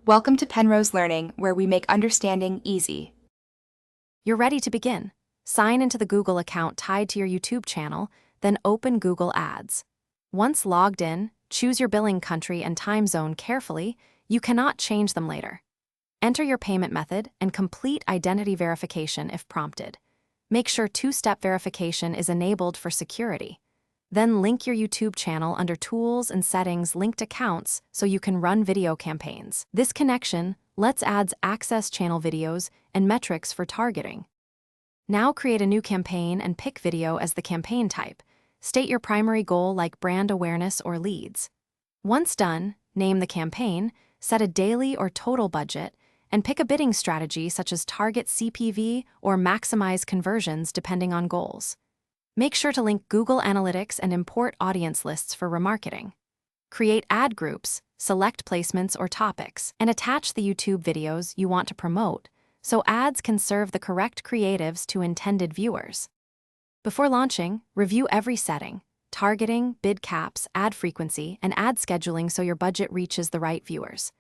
Welcome to Penrose Learning, where we make understanding easy. You're ready to begin. Sign into the Google account tied to your YouTube channel, then open Google Ads. Once logged in, choose your billing country and time zone carefully. You cannot change them later. Enter your payment method and complete identity verification if prompted. Make sure two-step verification is enabled for security. Then link your YouTube channel under Tools and Settings Linked Accounts so you can run video campaigns. This connection lets ads access channel videos and metrics for targeting. Now create a new campaign and pick video as the campaign type. State your primary goal like brand awareness or leads. Once done, name the campaign, set a daily or total budget, and pick a bidding strategy such as target CPV or maximize conversions depending on goals. Make sure to link Google Analytics and import audience lists for remarketing. Create ad groups, select placements or topics, and attach the YouTube videos you want to promote so ads can serve the correct creatives to intended viewers. Before launching, review every setting: targeting, bid caps, ad frequency, and ad scheduling so your budget reaches the right viewers.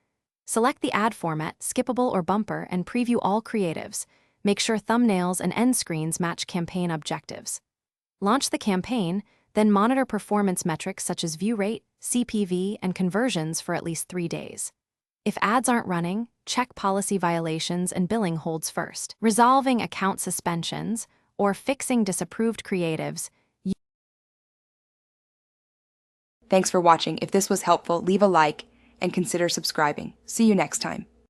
Select the ad format, skippable or bumper, and preview all creatives. Make sure thumbnails and end screens match campaign objectives. Launch the campaign, then monitor performance metrics such as view rate, CPV, and conversions for at least 3 days. If ads aren't running, check policy violations and billing holds first. Resolving account suspensions or fixing disapproved creatives. Thanks for watching. If this was helpful, leave a like and consider subscribing. See you next time.